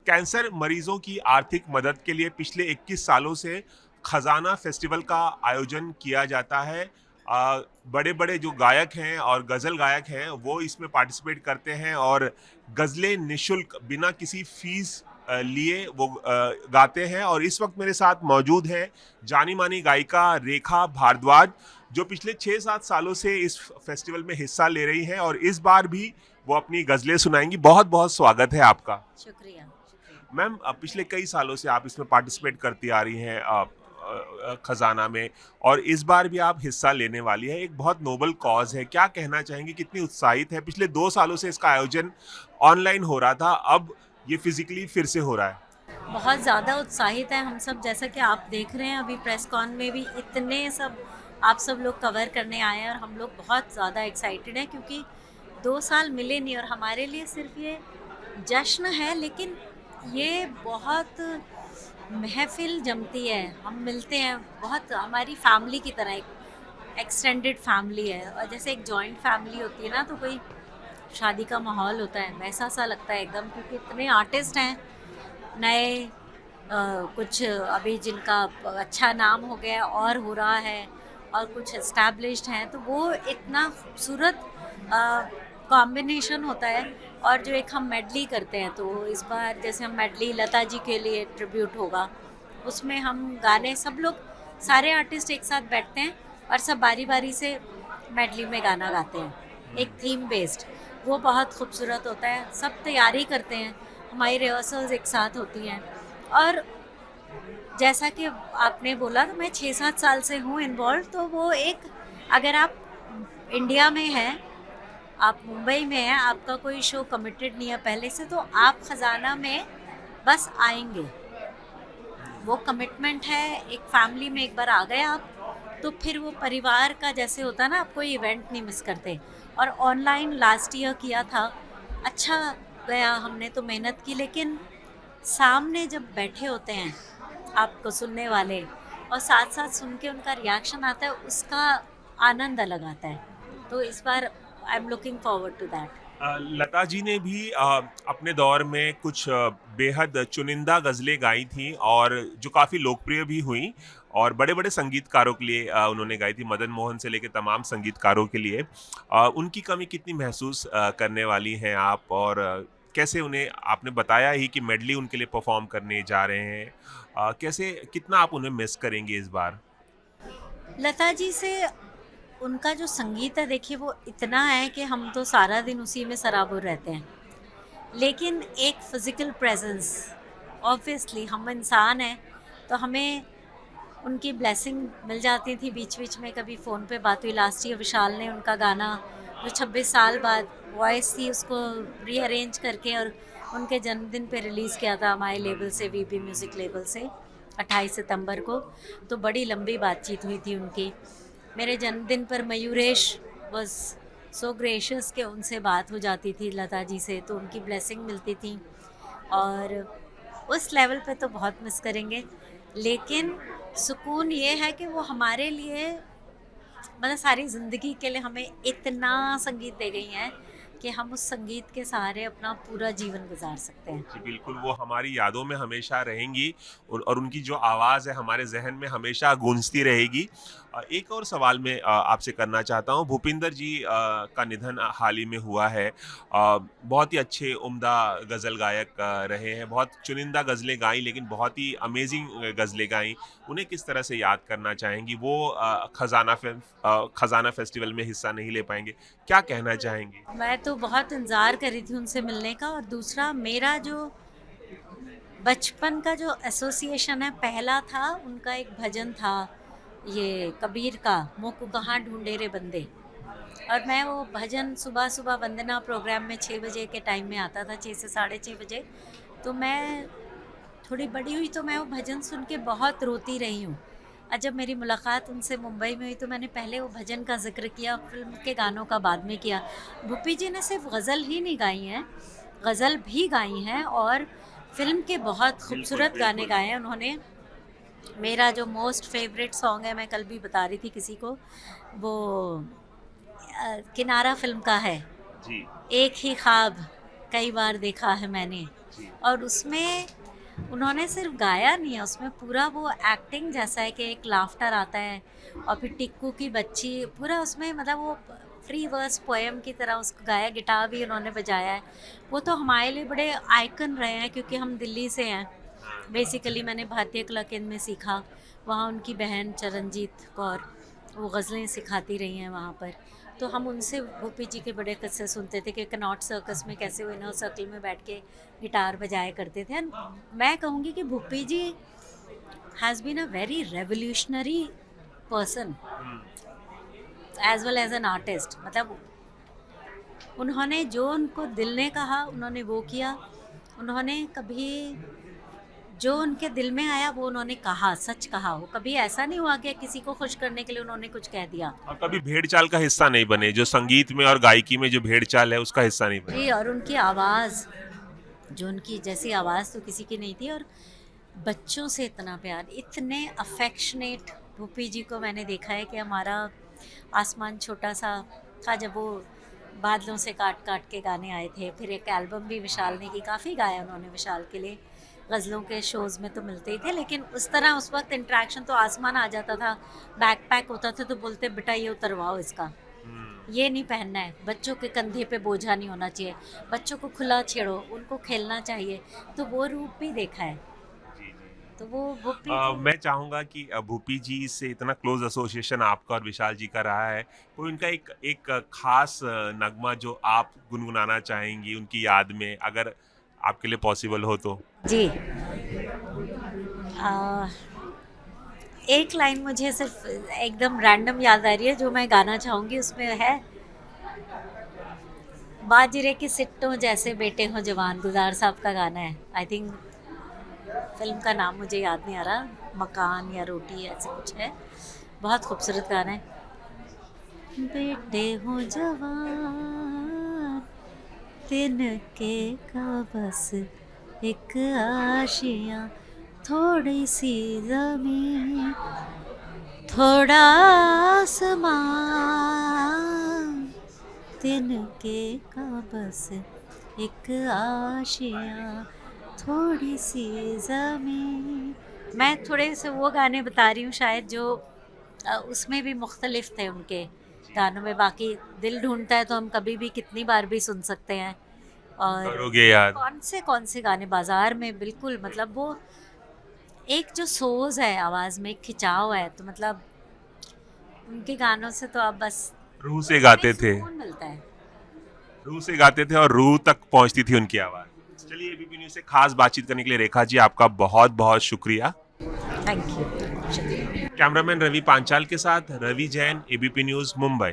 Cancer मरीजों की आर्थिक मदद के लिए पिछले 21 सालों से खजाना फेस्टिवल का आयोजन किया जाता है। बड़े-बड़े जो गायक हैं और गज़ल गायक हैं वो इसमें पार्टिसिपेट करते हैं और गज़लें निःशुल्क बिना किसी फ़ीस लिए वो गाते हैं। और इस वक्त मेरे साथ मौजूद हैं जानी-मानी गायिका रेखा भारद्वाज, जो पिछले 6-7 सालों से इस फेस्टिवल में हिस्सा ले रही हैं और इस बार भी वो अपनी गज़लें सुनाएँगी। बहुत-बहुत स्वागत है आपका। शुक्रिया, शुक्रिया। मैम, पिछले कई सालों से आप इसमें पार्टिसिपेट करती आ रही हैं खजाना में, और इस बार भी आप हिस्सा लेने वाली है। एक बहुत नोबल कॉज है, क्या कहना चाहेंगी, कितनी उत्साहित है? पिछले 2 सालों से इसका आयोजन ऑनलाइन हो रहा था, अब ये फिजिकली फिर से हो रहा है। बहुत ज़्यादा उत्साहित हैं हम सब, जैसा कि आप देख रहे हैं अभी प्रेस कॉन में भी इतने सब आप सब लोग कवर करने आए हैं और हम लोग बहुत ज़्यादा एक्साइटेड हैं क्योंकि 2 साल मिले नहीं और हमारे लिए सिर्फ ये जश्न है, लेकिन ये बहुत महफ़िल जमती है, हम मिलते हैं, बहुत हमारी फैमिली की तरह एक एक्सटेंडेड फैमिली है। और जैसे एक जॉइंट फैमिली होती है ना, तो कोई शादी का माहौल होता है, वैसा सा लगता है एकदम, क्योंकि इतने आर्टिस्ट हैं नए, कुछ अभी जिनका अच्छा नाम हो गया और हो रहा है, और कुछ एस्टैब्लिश्ड हैं, तो वो इतना खूबसूरत कॉम्बिनेशन होता है। और जो एक हम मेडली करते हैं, तो इस बार जैसे हम मेडली लता जी के लिए ट्रिब्यूट होगा, उसमें हम गाने सब लोग सारे आर्टिस्ट एक साथ बैठते हैं और सब बारी बारी से मेडली में गाना गाते हैं, एक थीम बेस्ड। वो बहुत खूबसूरत होता है, सब तैयारी करते हैं, हमारी रिहर्सल्स एक साथ होती हैं। और जैसा कि आपने बोला, तो मैं 6-7 साल से हूँ इन्वॉल्व, तो वो एक, अगर आप इंडिया में हैं, आप मुंबई में हैं, आपका कोई शो कमिटेड नहीं है पहले से, तो आप खजाना में बस आएंगे, वो कमिटमेंट है। एक फैमिली में एक बार आ गए आप, तो फिर वो परिवार का जैसे होता है ना, आप कोई इवेंट नहीं मिस करते। और ऑनलाइन लास्ट ईयर किया था, अच्छा गया, हमने तो मेहनत की, लेकिन सामने जब बैठे होते हैं आपको सुनने वाले और साथ साथ सुन के उनका रिएक्शन आता है, उसका आनंद अलग आता है। तो इस बार I am looking forward to that. Lata ji ने भी अपने दौर में कुछ बेहद चुनिंदा गज़लें गाई थी और जो काफ़ी लोकप्रिय भी हुई, और बड़े-बड़े संगीतकारों के लिए उन्होंने गाई थी, मदन मोहन से लेके तमाम संगीतकारों के लिए। उनकी कमी कितनी महसूस करने वाली हैं आप, और कैसे उन्हें आपने बताया ही कि मेडली उनके लिए परफ़ॉर्म करने जा रहे हैं। कैसे, कितना आप उन्हें मिस करेंगे इस बार? लता जी से उनका जो संगीत है, देखिए वो इतना है कि हम तो सारा दिन उसी में सराबोर रहते हैं, लेकिन एक फिज़िकल प्रेजेंस, ऑब्वियसली हम इंसान हैं, तो हमें उनकी ब्लेसिंग मिल जाती थी। बीच बीच में कभी फ़ोन पे बात हुई, लास्ट ईयर विशाल ने उनका गाना जो 26 साल बाद वॉइस थी उसको रीअरेंज करके और उनके जन्मदिन पे रिलीज़ किया था हमारे लेबल से, वीबी म्यूज़िक लेबल से, 28 सितंबर को। तो बड़ी लंबी बातचीत हुई थी उनकी। मेरे जन्मदिन पर मयूरेश वॉज सो ग्रेशियस कि उनसे बात हो जाती थी लता जी से, तो उनकी ब्लेसिंग मिलती थी। और उस लेवल पे तो बहुत मिस करेंगे, लेकिन सुकून ये है कि वो हमारे लिए, मतलब सारी ज़िंदगी के लिए हमें इतना संगीत दे गई हैं कि हम उस संगीत के सहारे अपना पूरा जीवन गुजार सकते हैं। जी, बिल्कुल, वो हमारी यादों में हमेशा रहेंगी, और उनकी जो आवाज़ है हमारे ज़हन में हमेशा गूंजती रहेगी। एक और सवाल मैं आपसे करना चाहता हूँ। भूपिंदर जी का निधन हाल ही में हुआ है। बहुत ही अच्छे उम्दा गज़ल गायक रहे हैं, बहुत चुनिंदा गज़लें गाईं, लेकिन बहुत ही अमेज़िंग गज़लें गाईं। उन्हें किस तरह से याद करना चाहेंगी? वो खज़ाना फेस्टिवल में हिस्सा नहीं ले पाएँगे, क्या कहना चाहेंगी? मैं तो बहुत इंतज़ार कर रही थी उनसे मिलने का। और दूसरा, मेरा जो बचपन का जो एसोसिएशन है, पहला था उनका एक भजन था, ये कबीर का, मोकू कहाँ ढूंढे रे बंदे। और मैं वो भजन सुबह सुबह वंदना प्रोग्राम में 6 बजे के टाइम में आता था, 6 से 6:30 बजे। तो मैं थोड़ी बड़ी हुई तो मैं वो भजन सुन के बहुत रोती रही हूँ। और जब मेरी मुलाकात उनसे मुंबई में हुई, तो मैंने पहले वो भजन का ज़िक्र किया, फ़िल्म के गानों का बाद में किया। भूपी जी ने सिर्फ गज़ल ही नहीं गाई हैं, गज़ल भी गाई हैं और फ़िल्म के बहुत बिल्कुल, खूबसूरत गाने बिल्कुल। गाए हैं उन्होंने। मेरा जो मोस्ट फेवरेट सॉन्ग है, मैं कल भी बता रही थी किसी को, वो किनारा फ़िल्म का है। जी। एक ही ख्वाब कई बार देखा है मैंने, जी। और उसमें उन्होंने सिर्फ गाया नहीं है, उसमें पूरा वो एक्टिंग जैसा है कि एक लाफ्टर आता है और फिर टिक्कू की बच्ची पूरा उसमें मतलब वो फ्री वर्स पोएम की तरह उसको गाया, गिटार भी उन्होंने बजाया है। वो तो हमारे लिए बड़े आइकन रहे हैं क्योंकि हम दिल्ली से हैं। बेसिकली मैंने भारतीय कला केंद्र में सीखा, वहाँ उनकी बहन चरणजीत कौर वो गज़लें सिखाती रही हैं वहाँ पर। तो हम उनसे भूपी जी के बड़े किस्से सुनते थे कि कनॉट सर्कस में कैसे वो इनर सर्कल में बैठ के गिटार बजाया करते थे। एंड मैं कहूँगी कि Bhupi ji has been a very revolutionary person as well as an artist. मतलब उन्होंने जो उनको दिल ने कहा उन्होंने वो किया। उन्होंने कभी जो उनके दिल में आया वो उन्होंने कहा, सच कहा। वो कभी ऐसा नहीं हुआ कि किसी को खुश करने के लिए उन्होंने कुछ कह दिया। और कभी भेड़ चाल का हिस्सा नहीं बने, जो संगीत में और गायकी में जो भेड़ चाल है उसका हिस्सा नहीं बने। जी, और उनकी आवाज़, जो उनकी जैसी आवाज़ तो किसी की नहीं थी। और बच्चों से इतना प्यार, इतने अफेक्शनेट। भूपी जी को मैंने देखा है कि हमारा आसमान छोटा सा था जब वो बादलों से काट काट के गाने आए थे। फिर एक एल्बम भी विशाल ने की, काफ़ी गाया उन्होंने विशाल के लिए। गज़लों के शोज़ में तो मिलते ही थे, लेकिन उस तरह उस वक्त इंटरेक्शन तो आसमान आ जाता था। बैकपैक होता था तो बोलते बेटा ये उतरवाओ इसका, ये नहीं पहनना है, बच्चों के कंधे पे बोझा नहीं होना चाहिए, बच्चों को खुला छेड़ो, उनको खेलना चाहिए। तो वो रूप भी देखा है। तो वो भूपी जी मैं चाहूंगा कि भूपी जी से इतना क्लोज एसोसिएशन आपका और विशाल जी का रहा है, कोई उनका एक एक खास नगमा जो आप गुनगुनाना चाहेंगी उनकी याद में, अगर आपके लिए पॉसिबल हो तो। जी। आ, एक लाइन मुझे सिर्फ एकदम रैंडम याद आ रही है जो मैं गाना चाहूँगी। उसमें है, बाजरे की सिट्टों जैसे बेटे हो जवान, गुलजार साहब का गाना है। आई थिंक फिल्म का नाम मुझे याद नहीं आ रहा, मकान या रोटी ऐसे कुछ है। बहुत खूबसूरत गाना है। बेटे हो जवान तिनके का बस एक आशियाँ, थोड़ी सी ज़मीन थोड़ा आसमान, तिनके का बस एक आशियाँ, थोड़ी सी ज़मीन। मैं थोड़े से वो गाने बता रही हूँ शायद जो उसमें भी मुख्तलिफ थे उनके गानों में। बाकी दिल ढूंढता है तो हम कभी भी कितनी बार भी सुन सकते हैं। और करोगे याद। कौन से गाने बाजार में बिल्कुल, मतलब वो एक जो सोज है आवाज़ में, एक खिंचाव है। तो मतलब उनके गानों से तो आप बस रूह से गाते थे, सुकून मिलता है। रूह से गाते थे और रूह तक पहुंचती थी उनकी आवाज। चलिए एबीपी न्यूज़ से खास बातचीत करने के लिए रेखा जी आपका बहुत बहुत शुक्रिया। थैंक यू, शुक्रिया। कैमरामैन रवि पांचाल के साथ रवि जैन, एबीपी न्यूज़, मुंबई।